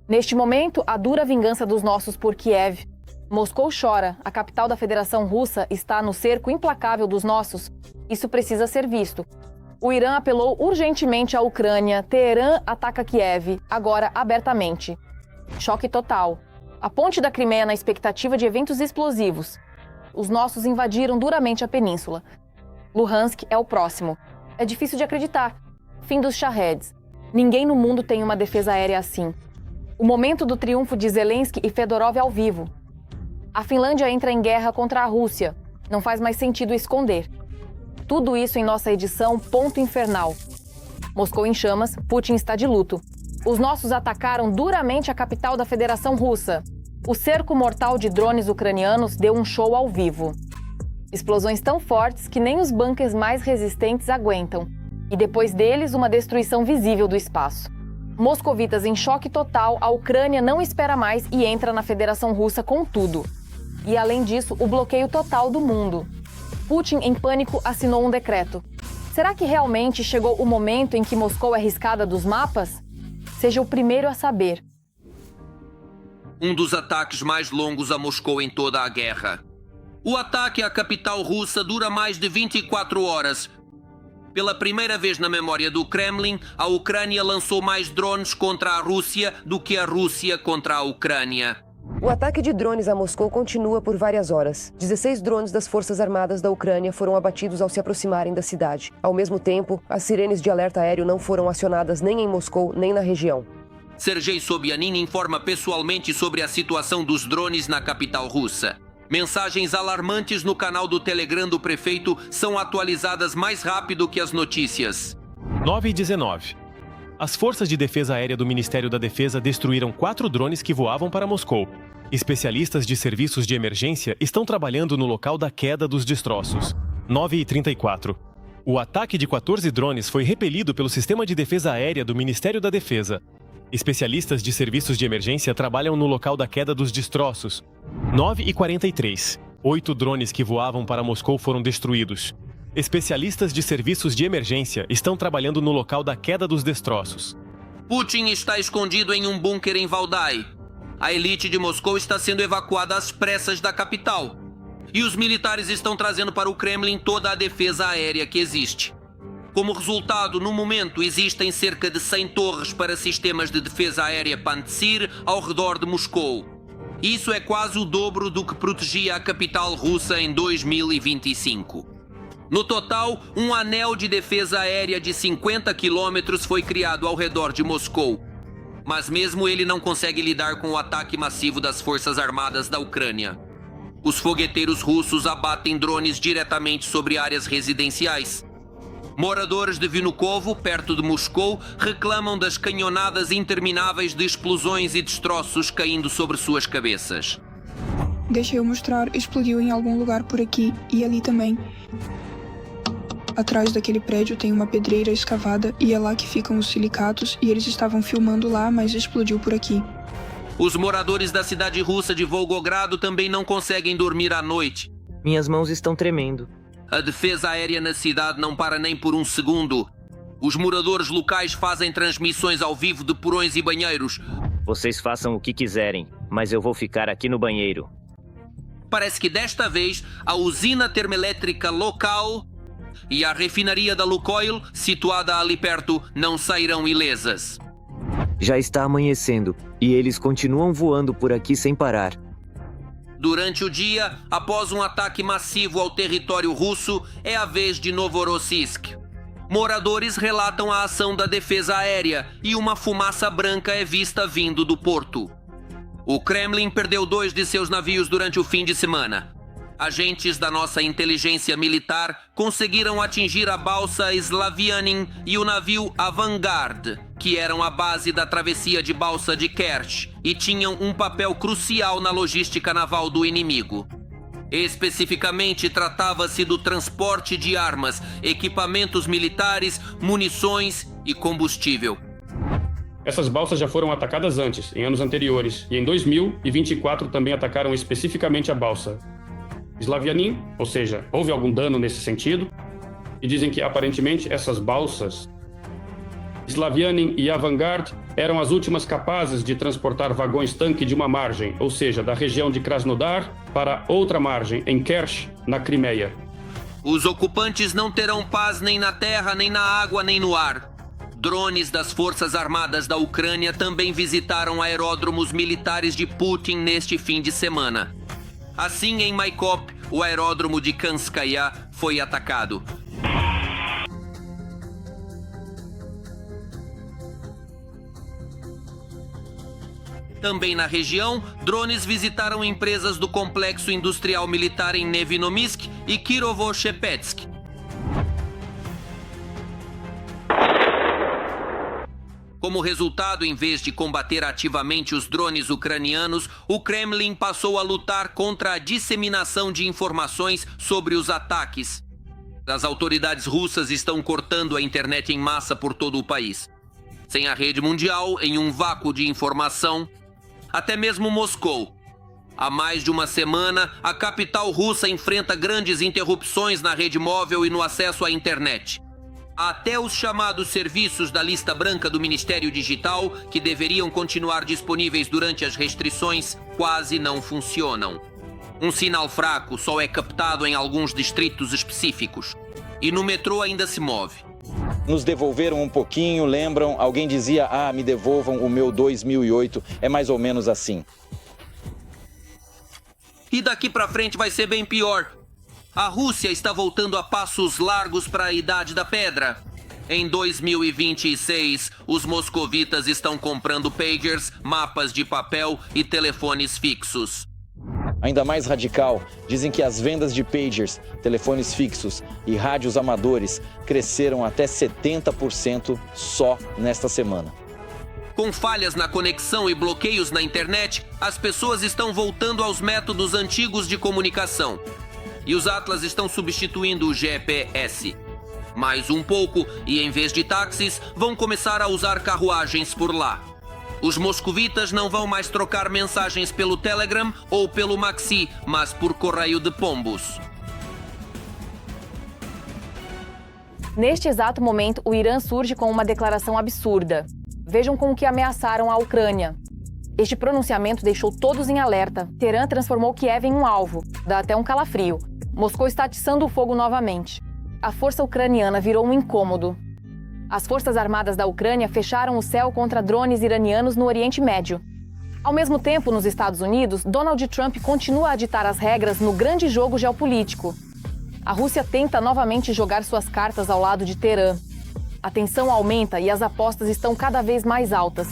Neste momento, a dura vingança dos nossos por Kiev. Moscou chora, a capital da Federação Russa está no cerco implacável dos nossos. Isso precisa ser visto. O Irã apelou urgentemente à Ucrânia, Teherã ataca Kiev, agora abertamente. Choque total. A ponte da Crimeia na expectativa de eventos explosivos. Os nossos invadiram duramente a península. Luhansk é o próximo. É difícil de acreditar. Fim dos Shahed. Ninguém no mundo tem uma defesa aérea assim. O momento do triunfo de Zelensky e Fedorov ao vivo. A Finlândia entra em guerra contra a Rússia. Não faz mais sentido esconder. Tudo isso em nossa edição Ponto Infernal. Moscou em chamas, Putin está de luto. Os nossos atacaram duramente a capital da Federação Russa. O cerco mortal de drones ucranianos deu um show ao vivo. Explosões tão fortes que nem os bunkers mais resistentes aguentam. E depois deles, uma destruição visível do espaço. Moscovitas em choque total, a Ucrânia não espera mais e entra na Federação Russa com tudo. E além disso, o bloqueio total do mundo. Putin, em pânico, assinou um decreto. Será que realmente chegou o momento em que Moscou é riscada dos mapas? Seja o primeiro a saber. Um dos ataques mais longos a Moscou em toda a guerra. O ataque à capital russa dura mais de 24 horas. Pela primeira vez na memória do Kremlin, a Ucrânia lançou mais drones contra a Rússia do que a Rússia contra a Ucrânia. O ataque de drones a Moscou continua por várias horas. 16 drones das Forças Armadas da Ucrânia foram abatidos ao se aproximarem da cidade. Ao mesmo tempo, as sirenes de alerta aéreo não foram acionadas nem em Moscou, nem na região. Sergei Sobyanin informa pessoalmente sobre a situação dos drones na capital russa. Mensagens alarmantes no canal do Telegram do prefeito são atualizadas mais rápido que as notícias. 9h19. As Forças de Defesa Aérea do Ministério da Defesa destruíram 4 drones que voavam para Moscou. Especialistas de serviços de emergência estão trabalhando no local da queda dos destroços. 9h34. O ataque de 14 drones foi repelido pelo Sistema de Defesa Aérea do Ministério da Defesa. Especialistas de serviços de emergência trabalham no local da queda dos destroços. 9h43. 8 drones que voavam para Moscou foram destruídos. Especialistas de serviços de emergência estão trabalhando no local da queda dos destroços. Putin está escondido em um bunker em Valdai. A elite de Moscou está sendo evacuada às pressas da capital. E os militares estão trazendo para o Kremlin toda a defesa aérea que existe. Como resultado, no momento, existem cerca de 100 torres para sistemas de defesa aérea Pantsir ao redor de Moscou. Isso é quase o dobro do que protegia a capital russa em 2025. No total, um anel de defesa aérea de 50 quilômetros foi criado ao redor de Moscou. Mas mesmo ele não consegue lidar com o ataque massivo das Forças Armadas da Ucrânia. Os fogueteiros russos abatem drones diretamente sobre áreas residenciais. Moradores de Vnukovo, perto de Moscou, reclamam das canhonadas intermináveis de explosões e destroços caindo sobre suas cabeças. Deixa eu mostrar, explodiu em algum lugar por aqui e ali também. Atrás daquele prédio tem uma pedreira escavada e é lá que ficam os silicatos e eles estavam filmando lá, mas explodiu por aqui. Os moradores da cidade russa de Volgogrado também não conseguem dormir à noite. Minhas mãos estão tremendo. A defesa aérea na cidade não para nem por um segundo. Os moradores locais fazem transmissões ao vivo de porões e banheiros. Vocês façam o que quiserem, mas eu vou ficar aqui no banheiro. Parece que desta vez a usina termoelétrica local e a refinaria da Lukoil, situada ali perto, não sairão ilesas. Já está amanhecendo e eles continuam voando por aqui sem parar. Durante o dia, após um ataque massivo ao território russo, é a vez de Novorossiysk. Moradores relatam a ação da defesa aérea e uma fumaça branca é vista vindo do porto. O Kremlin perdeu 2 de seus navios durante o fim de semana. Agentes da nossa inteligência militar conseguiram atingir a balsa Slavianin e o navio Avangard, que eram a base da travessia de balsa de Kerch e tinham um papel crucial na logística naval do inimigo. Especificamente, tratava-se do transporte de armas, equipamentos militares, munições e combustível. Essas balsas já foram atacadas antes, em anos anteriores, e em 2024 também atacaram especificamente a balsa Slavianin, ou seja, houve algum dano nesse sentido, e dizem que aparentemente essas balsas Slavianin e Avangard eram as últimas capazes de transportar vagões-tanque de uma margem, ou seja, da região de Krasnodar para outra margem, em Kerch, na Crimeia. Os ocupantes não terão paz nem na terra, nem na água, nem no ar. Drones das Forças Armadas da Ucrânia também visitaram aeródromos militares de Putin neste fim de semana. Assim, em Maikop, o aeródromo de Kanskaya foi atacado. Também na região, drones visitaram empresas do complexo industrial militar em Nevinomysk e Kirovo-Shepetsk. Como resultado, em vez de combater ativamente os drones ucranianos, o Kremlin passou a lutar contra a disseminação de informações sobre os ataques. As autoridades russas estão cortando a internet em massa por todo o país. Sem a rede mundial, em um vácuo de informação, até mesmo Moscou. Há mais de uma semana, a capital russa enfrenta grandes interrupções na rede móvel e no acesso à internet. Até os chamados serviços da lista branca do Ministério Digital, que deveriam continuar disponíveis durante as restrições, quase não funcionam. Um sinal fraco só é captado em alguns distritos específicos. E no metrô ainda se move. Nos devolveram um pouquinho, lembram? Alguém dizia, me devolvam o meu 2008. É mais ou menos assim. E daqui pra frente vai ser bem pior. A Rússia está voltando a passos largos para a Idade da Pedra. Em 2026, os moscovitas estão comprando pagers, mapas de papel e telefones fixos. Ainda mais radical, dizem que as vendas de pagers, telefones fixos e rádios amadores cresceram até 70% só nesta semana. Com falhas na conexão e bloqueios na internet, as pessoas estão voltando aos métodos antigos de comunicação. E os Atlas estão substituindo o GPS. Mais um pouco, e em vez de táxis, vão começar a usar carruagens por lá. Os moscovitas não vão mais trocar mensagens pelo Telegram ou pelo Maxi, mas por correio de pombos. Neste exato momento, o Irã surge com uma declaração absurda. Vejam com o que ameaçaram a Ucrânia. Este pronunciamento deixou todos em alerta. Teherã transformou Kiev em um alvo. Dá até um calafrio. Moscou está atiçando o fogo novamente. A força ucraniana virou um incômodo. As Forças Armadas da Ucrânia fecharam o céu contra drones iranianos no Oriente Médio. Ao mesmo tempo, nos Estados Unidos, Donald Trump continua a ditar as regras no grande jogo geopolítico. A Rússia tenta novamente jogar suas cartas ao lado de Teherã. A tensão aumenta e as apostas estão cada vez mais altas.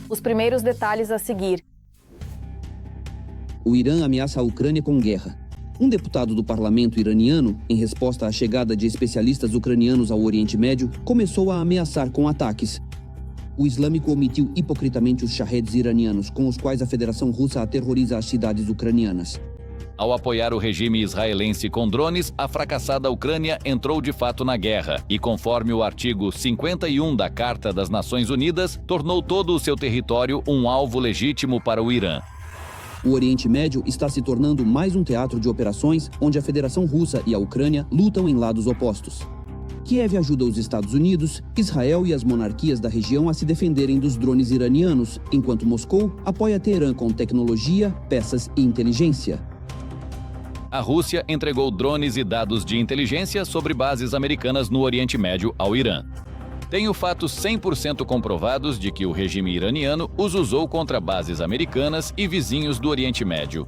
Os primeiros detalhes a seguir. O Irã ameaça a Ucrânia com guerra. Um deputado do parlamento iraniano, em resposta à chegada de especialistas ucranianos ao Oriente Médio, começou a ameaçar com ataques. O islâmico omitiu hipocritamente os shaheeds iranianos, com os quais a Federação Russa aterroriza as cidades ucranianas. Ao apoiar o regime israelense com drones, a fracassada Ucrânia entrou de fato na guerra e, conforme o artigo 51 da Carta das Nações Unidas, tornou todo o seu território um alvo legítimo para o Irã. O Oriente Médio está se tornando mais um teatro de operações onde a Federação Russa e a Ucrânia lutam em lados opostos. Kiev ajuda os Estados Unidos, Israel e as monarquias da região a se defenderem dos drones iranianos, enquanto Moscou apoia Teherã com tecnologia, peças e inteligência. A Rússia entregou drones e dados de inteligência sobre bases americanas no Oriente Médio ao Irã. Tenho fatos 100% comprovados de que o regime iraniano os usou contra bases americanas e vizinhos do Oriente Médio.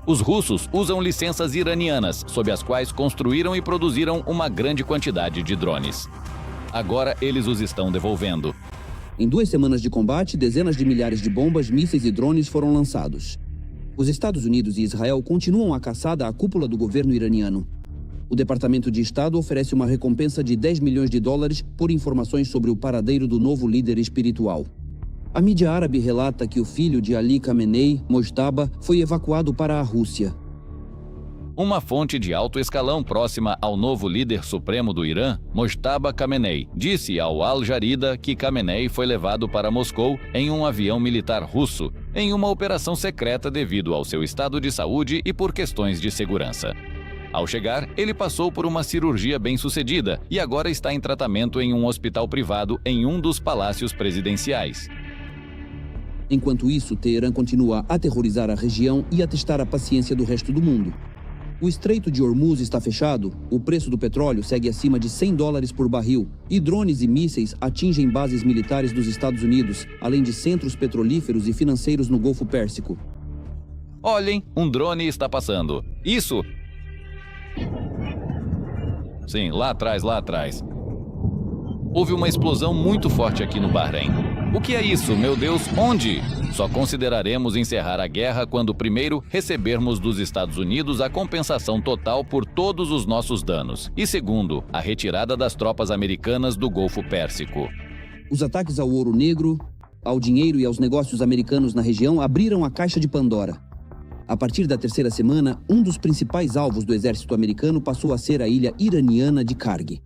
Os russos usam licenças iranianas, sob as quais construíram e produziram uma grande quantidade de drones. Agora eles os estão devolvendo. Em 2 semanas de combate, dezenas de milhares de bombas, mísseis e drones foram lançados. Os Estados Unidos e Israel continuam a caçada à cúpula do governo iraniano. O Departamento de Estado oferece uma recompensa de $10 milhões por informações sobre o paradeiro do novo líder espiritual. A mídia árabe relata que o filho de Ali Khamenei, Mojtaba, foi evacuado para a Rússia. Uma fonte de alto escalão próxima ao novo líder supremo do Irã, Mojtaba Khamenei, disse ao Al Jarida que Khamenei foi levado para Moscou em um avião militar russo, em uma operação secreta devido ao seu estado de saúde e por questões de segurança. Ao chegar, ele passou por uma cirurgia bem-sucedida e agora está em tratamento em um hospital privado em um dos palácios presidenciais. Enquanto isso, Teherã continua a aterrorizar a região e a testar a paciência do resto do mundo. O Estreito de Hormuz está fechado, o preço do petróleo segue acima de $100 por barril e drones e mísseis atingem bases militares dos Estados Unidos, além de centros petrolíferos e financeiros no Golfo Pérsico. Olhem, um drone está passando. Isso! Sim, lá atrás. Houve uma explosão muito forte aqui no Bahrein. O que é isso, meu Deus? Onde? Só consideraremos encerrar a guerra quando primeiro recebermos dos Estados Unidos a compensação total por todos os nossos danos. E segundo, a retirada das tropas americanas do Golfo Pérsico. Os ataques ao ouro negro, ao dinheiro e aos negócios americanos na região abriram a caixa de Pandora. A partir da terceira semana, um dos principais alvos do exército americano passou a ser a ilha iraniana de Karg.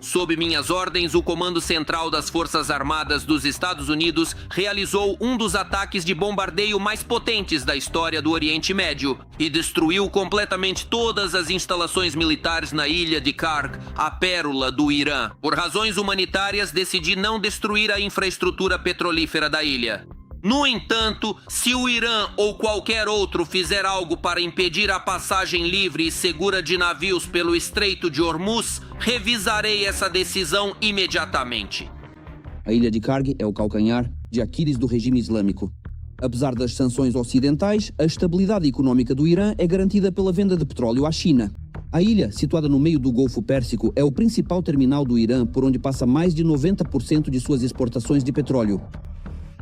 Sob minhas ordens, o Comando Central das Forças Armadas dos Estados Unidos realizou um dos ataques de bombardeio mais potentes da história do Oriente Médio e destruiu completamente todas as instalações militares na ilha de Karg, a pérola do Irã. Por razões humanitárias, decidi não destruir a infraestrutura petrolífera da ilha. No entanto, se o Irã ou qualquer outro fizer algo para impedir a passagem livre e segura de navios pelo Estreito de Hormuz, revisarei essa decisão imediatamente. A ilha de Karg é o calcanhar de Aquiles do regime islâmico. Apesar das sanções ocidentais, a estabilidade econômica do Irã é garantida pela venda de petróleo à China. A ilha, situada no meio do Golfo Pérsico, é o principal terminal do Irã, por onde passa mais de 90% de suas exportações de petróleo.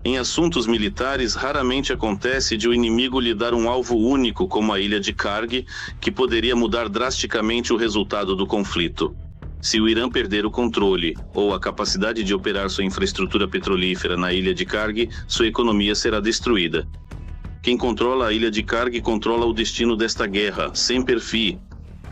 Em assuntos militares, raramente acontece de o inimigo lhe dar um alvo único como a ilha de Karg, que poderia mudar drasticamente o resultado do conflito. Se o Irã perder o controle ou a capacidade de operar sua infraestrutura petrolífera na ilha de Karg, sua economia será destruída. Quem controla a ilha de Karg controla o destino desta guerra, semper fi.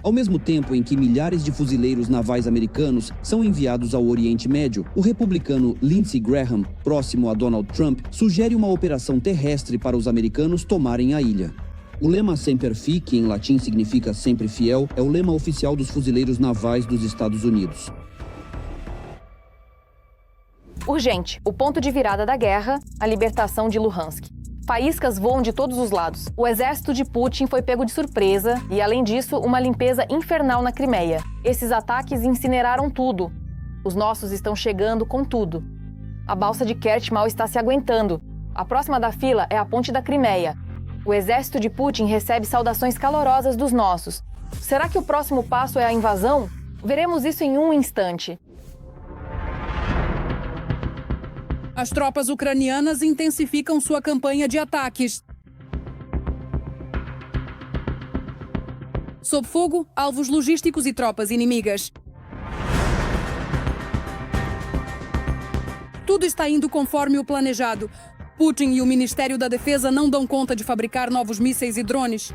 Ao mesmo tempo em que milhares de fuzileiros navais americanos são enviados ao Oriente Médio, o republicano Lindsey Graham, próximo a Donald Trump, sugere uma operação terrestre para os americanos tomarem a ilha. O lema Semper Fi, que em latim significa sempre fiel, é o lema oficial dos fuzileiros navais dos Estados Unidos. Urgente, o ponto de virada da guerra, a libertação de Luhansk. Faíscas voam de todos os lados. O exército de Putin foi pego de surpresa e, além disso, uma limpeza infernal na Crimeia. Esses ataques incineraram tudo. Os nossos estão chegando com tudo. A balsa de Kerch mal está se aguentando. A próxima da fila é a ponte da Crimeia. O exército de Putin recebe saudações calorosas dos nossos. Será que o próximo passo é a invasão? Veremos isso em um instante. As tropas ucranianas intensificam sua campanha de ataques. Sob fogo, alvos logísticos e tropas inimigas. Tudo está indo conforme o planejado. Putin e o Ministério da Defesa não dão conta de fabricar novos mísseis e drones.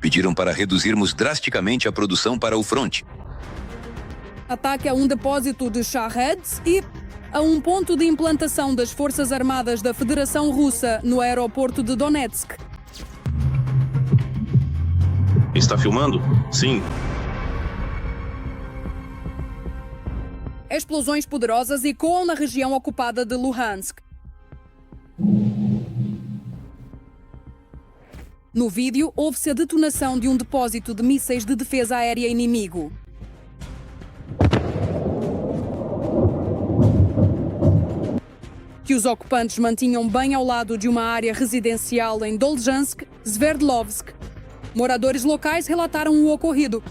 Pediram para reduzirmos drasticamente a produção para o fronte. Ataque a um depósito de Shaheds e a um ponto de implantação das Forças Armadas da Federação Russa no aeroporto de Donetsk. Está filmando? Sim. Explosões poderosas ecoam na região ocupada de Luhansk. No vídeo, ouve-se a detonação de um depósito de mísseis de defesa aérea inimigo. Que os ocupantes mantinham bem ao lado de uma área residencial em Dolzhansk, Sverdlovsk. Moradores locais relataram o ocorrido.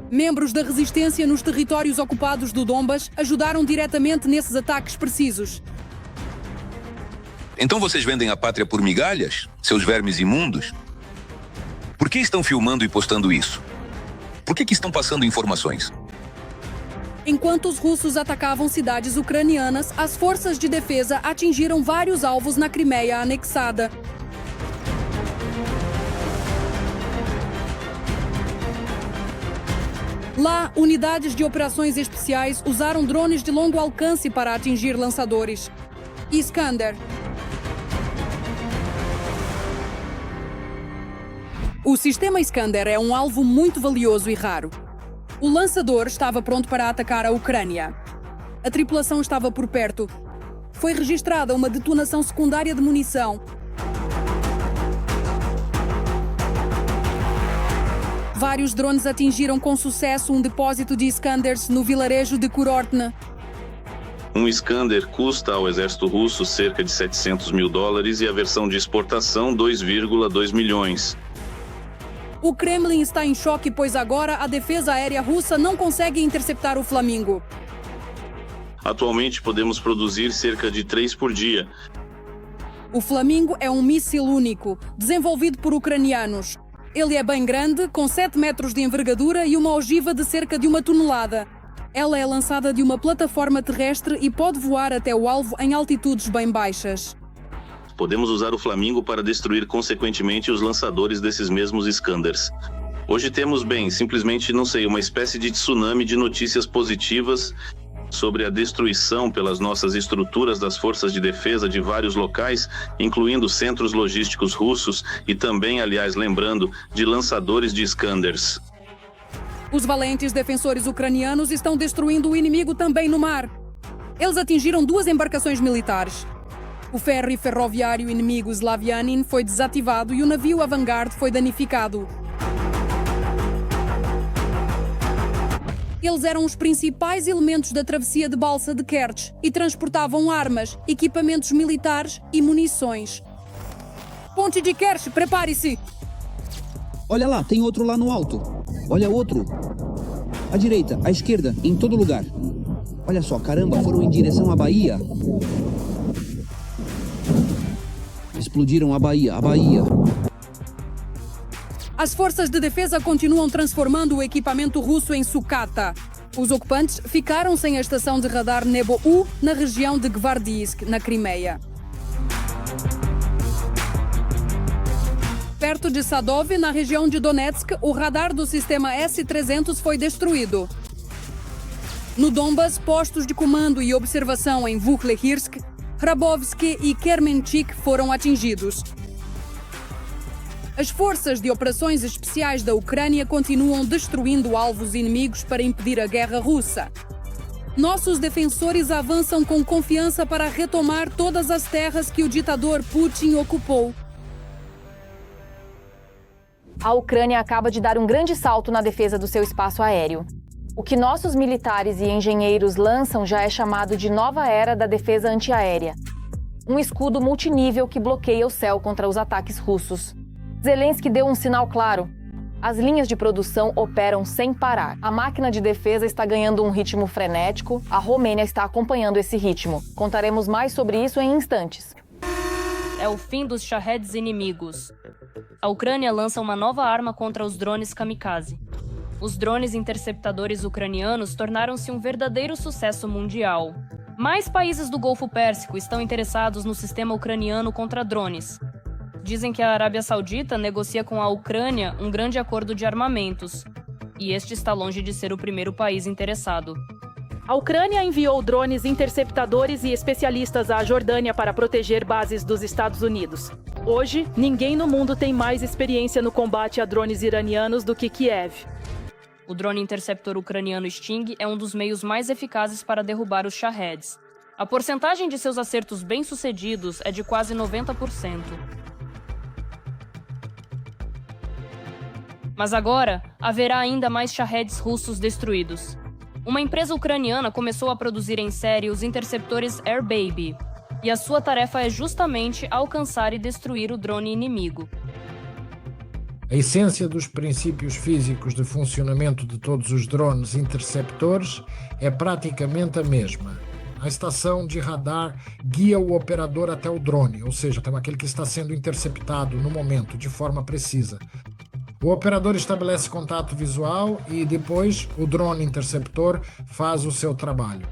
Membros da resistência nos territórios ocupados do Donbas ajudaram diretamente nesses ataques precisos. Então vocês vendem a pátria por migalhas, seus vermes imundos? Por que estão filmando e postando isso? Por que estão passando informações? Enquanto os russos atacavam cidades ucranianas, as forças de defesa atingiram vários alvos na Crimeia anexada. Lá, unidades de operações especiais usaram drones de longo alcance para atingir lançadores. Iskander. O sistema Iskander é um alvo muito valioso e raro. O lançador estava pronto para atacar a Ucrânia. A tripulação estava por perto. Foi registrada uma detonação secundária de munição. Vários drones atingiram com sucesso um depósito de Iskanders no vilarejo de Kurortne. Um Iskander custa ao exército russo cerca de $700 mil e a versão de exportação 2,2 milhões. O Kremlin está em choque, pois agora a defesa aérea russa não consegue interceptar o Flamingo. Atualmente podemos produzir cerca de 3 por dia. O Flamingo é um míssil único, desenvolvido por ucranianos. Ele é bem grande, com 7 metros de envergadura e uma ogiva de cerca de 1 tonelada. Ela é lançada de uma plataforma terrestre e pode voar até o alvo em altitudes bem baixas. Podemos usar o Flamingo para destruir consequentemente os lançadores desses mesmos Iskanders. Hoje temos, simplesmente, uma espécie de tsunami de notícias positivas sobre a destruição pelas nossas estruturas das forças de defesa de vários locais, incluindo centros logísticos russos e também, aliás, lembrando, de lançadores de Iskanders. Os valentes defensores ucranianos estão destruindo o inimigo também no mar. Eles atingiram 2 embarcações militares. O ferroviário inimigo Slavianin foi desativado e o navio Avangard foi danificado. Eles eram os principais elementos da travessia de balsa de Kerch e transportavam armas, equipamentos militares e munições. Ponte de Kerch, prepare-se! Olha lá, tem outro lá no alto. Olha outro. À direita, à esquerda, em todo lugar. Olha só, caramba, foram em direção à Bahia. Explodiram a Bahia. As forças de defesa continuam transformando o equipamento russo em sucata. Os ocupantes ficaram sem a estação de radar Nebo-U na região de Gvardiisk, na Crimeia. Perto de Sadov, na região de Donetsk, o radar do sistema S-300 foi destruído. No Donbas, postos de comando e observação em Vukhlehirsk, Hrabovsk e Kermenchik foram atingidos. As forças de operações especiais da Ucrânia continuam destruindo alvos inimigos para impedir a guerra russa. Nossos defensores avançam com confiança para retomar todas as terras que o ditador Putin ocupou. A Ucrânia acaba de dar um grande salto na defesa do seu espaço aéreo. O que nossos militares e engenheiros lançam já é chamado de nova era da defesa antiaérea. Um escudo multinível que bloqueia o céu contra os ataques russos. Zelensky deu um sinal claro. As linhas de produção operam sem parar. A máquina de defesa está ganhando um ritmo frenético. A Romênia está acompanhando esse ritmo. Contaremos mais sobre isso em instantes. É o fim dos Shahed inimigos. A Ucrânia lança uma nova arma contra os drones kamikaze. Os drones interceptadores ucranianos tornaram-se um verdadeiro sucesso mundial. Mais países do Golfo Pérsico estão interessados no sistema ucraniano contra drones. Dizem que a Arábia Saudita negocia com a Ucrânia um grande acordo de armamentos. E este está longe de ser o primeiro país interessado. A Ucrânia enviou drones interceptadores e especialistas à Jordânia para proteger bases dos Estados Unidos. Hoje, ninguém no mundo tem mais experiência no combate a drones iranianos do que Kiev. O drone interceptor ucraniano Sting é um dos meios mais eficazes para derrubar os Shaheds. A porcentagem de seus acertos bem-sucedidos é de quase 90%. Mas agora, haverá ainda mais Shaheds russos destruídos. Uma empresa ucraniana começou a produzir em série os interceptores Air Baby, e a sua tarefa é justamente alcançar e destruir o drone inimigo. A essência dos princípios físicos de funcionamento de todos os drones interceptores é praticamente a mesma. A estação de radar guia o operador até o drone, ou seja, até aquele que está sendo interceptado no momento, de forma precisa. O operador estabelece contato visual e depois o drone interceptor faz o seu trabalho.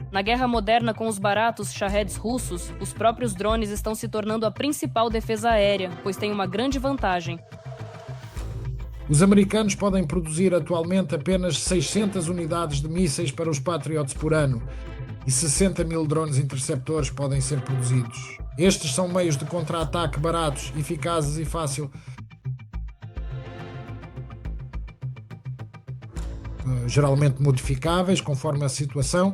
Na guerra moderna com os baratos Shaheds russos, os próprios drones estão se tornando a principal defesa aérea, pois têm uma grande vantagem. Os americanos podem produzir atualmente apenas 600 unidades de mísseis para os Patriots por ano e 60 mil drones interceptores podem ser produzidos. Estes são meios de contra-ataque baratos, eficazes e fácil. geralmente modificáveis conforme a situação.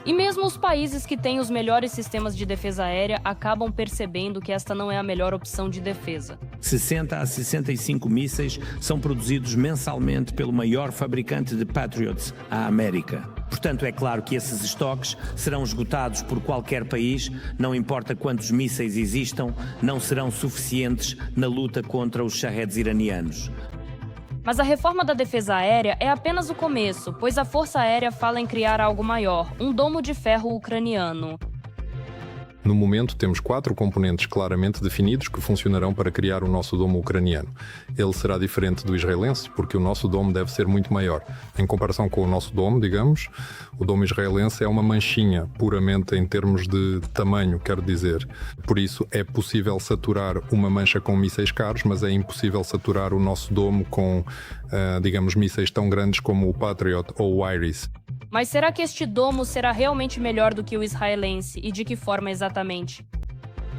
E mesmo os países que têm os melhores sistemas de defesa aérea acabam percebendo que esta não é a melhor opção de defesa. 60 a 65 mísseis são produzidos mensalmente pelo maior fabricante de Patriots, a América. Portanto, é claro que esses estoques serão esgotados por qualquer país, não importa quantos mísseis existam, não serão suficientes na luta contra os Shahed iranianos. Mas a reforma da defesa aérea é apenas o começo, pois a Força Aérea fala em criar algo maior, um domo de ferro ucraniano. No momento, temos 4 componentes claramente definidos que funcionarão para criar o nosso domo ucraniano. Ele será diferente do israelense, porque o nosso domo deve ser muito maior. Em comparação com o nosso domo, digamos, o domo israelense é uma manchinha, puramente em termos de tamanho, quero dizer. Por isso, é possível saturar uma mancha com mísseis caros, mas é impossível saturar o nosso domo com, digamos, mísseis tão grandes como o Patriot ou o Iris. Mas será que este domo será realmente melhor do que o israelense e de que forma exatamente?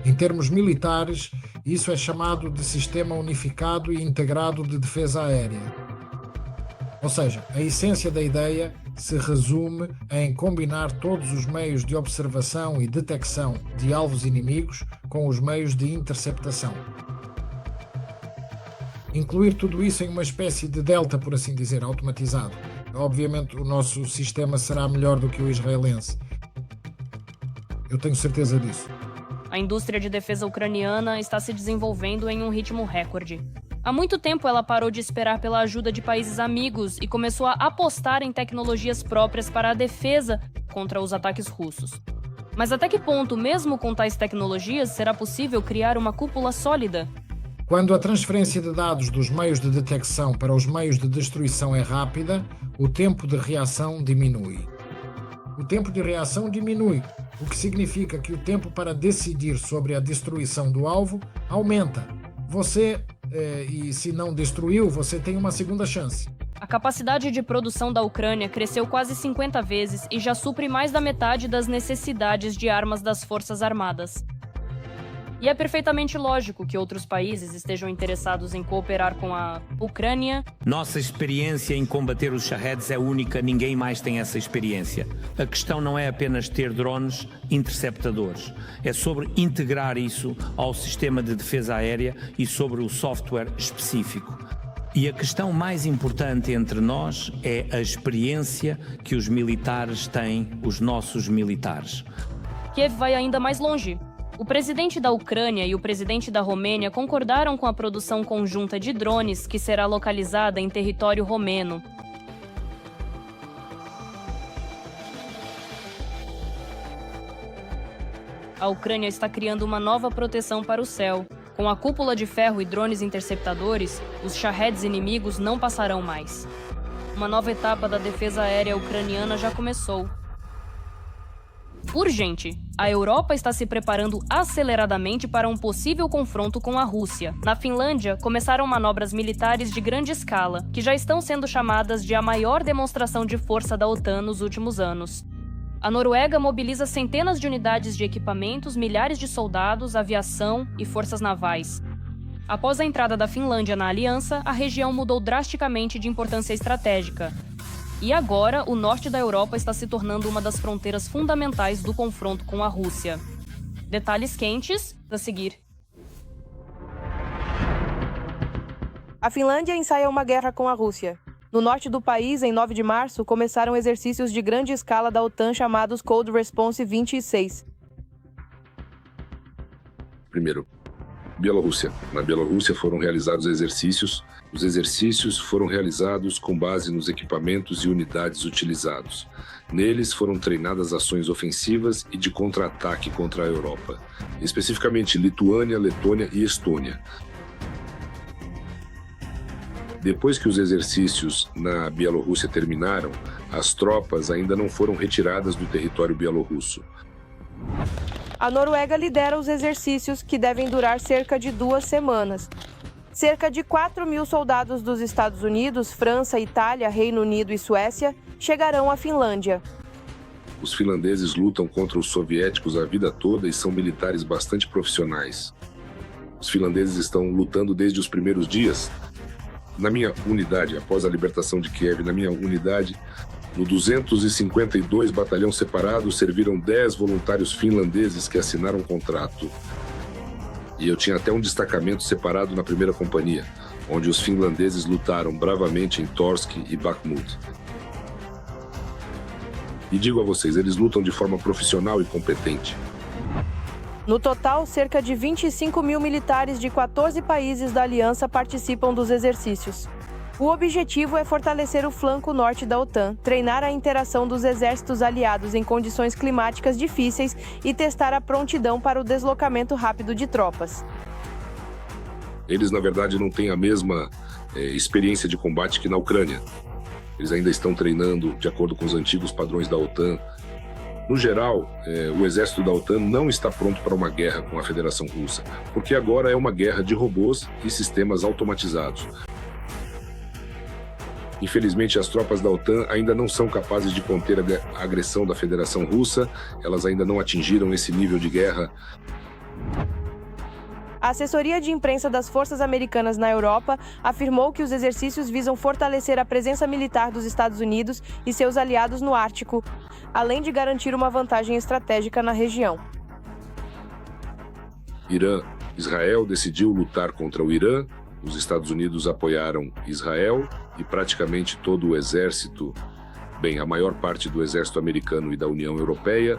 Em termos militares, isso é chamado de Sistema Unificado e Integrado de Defesa Aérea. Ou seja, a essência da ideia se resume em combinar todos os meios de observação e detecção de alvos inimigos com os meios de interceptação. Incluir tudo isso em uma espécie de delta, por assim dizer, automatizado. Obviamente o nosso sistema será melhor do que o israelense. Eu tenho certeza disso. A indústria de defesa ucraniana está se desenvolvendo em um ritmo recorde. Há muito tempo ela parou de esperar pela ajuda de países amigos e começou a apostar em tecnologias próprias para a defesa contra os ataques russos. Mas até que ponto, mesmo com tais tecnologias, será possível criar uma cúpula sólida? Quando a transferência de dados dos meios de detecção para os meios de destruição é rápida, o tempo de reação diminui. O tempo de reação diminui, o que significa que o tempo para decidir sobre a destruição do alvo aumenta. Você, e se não destruiu, você tem uma segunda chance. A capacidade de produção da Ucrânia cresceu quase 50 vezes e já supre mais da metade das necessidades de armas das Forças Armadas. E é perfeitamente lógico que outros países estejam interessados em cooperar com a Ucrânia. Nossa experiência em combater os Shaheds é única, ninguém mais tem essa experiência. A questão não é apenas ter drones interceptadores, é sobre integrar isso ao sistema de defesa aérea e sobre o software específico. E a questão mais importante entre nós é a experiência que os militares têm, os nossos militares. Kiev vai ainda mais longe. O presidente da Ucrânia e o presidente da Romênia concordaram com a produção conjunta de drones que será localizada em território romeno. A Ucrânia está criando uma nova proteção para o céu. Com a cúpula de ferro e drones interceptadores, os Shaheds inimigos não passarão mais. Uma nova etapa da defesa aérea ucraniana já começou. Urgente! A Europa está se preparando aceleradamente para um possível confronto com a Rússia. Na Finlândia, começaram manobras militares de grande escala, que já estão sendo chamadas de a maior demonstração de força da OTAN nos últimos anos. A Noruega mobiliza centenas de unidades de equipamentos, milhares de soldados, aviação e forças navais. Após a entrada da Finlândia na aliança, a região mudou drasticamente de importância estratégica. E agora, o norte da Europa está se tornando uma das fronteiras fundamentais do confronto com a Rússia. Detalhes quentes a seguir. A Finlândia ensaia uma guerra com a Rússia. No norte do país, em 9 de março, começaram exercícios de grande escala da OTAN chamados Cold Response 26. Primeiro, Bielorrússia. Na Bielorrússia foram realizados exercícios. Os exercícios foram realizados com base nos equipamentos e unidades utilizados. Neles foram treinadas ações ofensivas e de contra-ataque contra a Europa, especificamente Lituânia, Letônia e Estônia. Depois que os exercícios na Bielorrússia terminaram, as tropas ainda não foram retiradas do território bielorrusso. A Noruega lidera os exercícios, que devem durar cerca de 2 semanas. Cerca de 4.000 soldados dos Estados Unidos, França, Itália, Reino Unido e Suécia chegarão à Finlândia. Os finlandeses lutam contra os soviéticos a vida toda e são militares bastante profissionais. Os finlandeses estão lutando desde os primeiros dias. Na minha unidade, após a libertação de Kiev, na minha unidade, no 252 Batalhão Separado, serviram 10 voluntários finlandeses que assinaram um contrato. E eu tinha até um destacamento separado na primeira companhia, onde os finlandeses lutaram bravamente em Torsk e Bakhmut. E digo a vocês, eles lutam de forma profissional e competente. No total, cerca de 25 mil militares de 14 países da aliança participam dos exercícios. O objetivo é fortalecer o flanco norte da OTAN, treinar a interação dos exércitos aliados em condições climáticas difíceis e testar a prontidão para o deslocamento rápido de tropas. Eles, na verdade, não têm a mesma experiência de combate que na Ucrânia. Eles ainda estão treinando de acordo com os antigos padrões da OTAN. No geral, o exército da OTAN não está pronto para uma guerra com a Federação Russa, porque agora é uma guerra de robôs e sistemas automatizados. Infelizmente, as tropas da OTAN ainda não são capazes de conter a agressão da Federação Russa, elas ainda não atingiram esse nível de guerra. A assessoria de imprensa das forças americanas na Europa afirmou que os exercícios visam fortalecer a presença militar dos Estados Unidos e seus aliados no Ártico, além de garantir uma vantagem estratégica na região. Israel decidiu lutar contra o Irã, os Estados Unidos apoiaram Israel e praticamente todo o exército, a maior parte do exército americano e da União Europeia,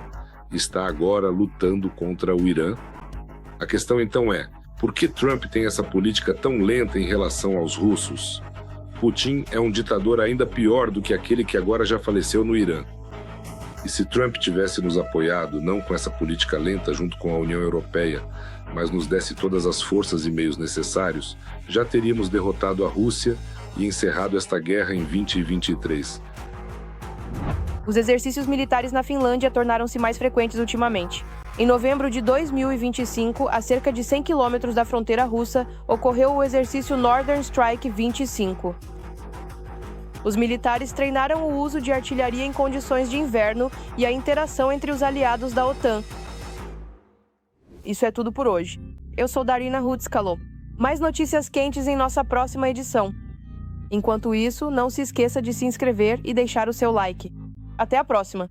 está agora lutando contra o Irã. A questão então é, por que Trump tem essa política tão lenta em relação aos russos? Putin é um ditador ainda pior do que aquele que agora já faleceu no Irã. E se Trump tivesse nos apoiado, não com essa política lenta junto com a União Europeia, mas nos desse todas as forças e meios necessários, já teríamos derrotado a Rússia e encerrado esta guerra em 2023. Os exercícios militares na Finlândia tornaram-se mais frequentes ultimamente. Em novembro de 2025, a cerca de 100 quilômetros da fronteira russa, ocorreu o exercício Northern Strike 25. Os militares treinaram o uso de artilharia em condições de inverno e a interação entre os aliados da OTAN. Isso é tudo por hoje. Eu sou Darina Hutskalo. Mais notícias quentes em nossa próxima edição. Enquanto isso, não se esqueça de se inscrever e deixar o seu like. Até a próxima!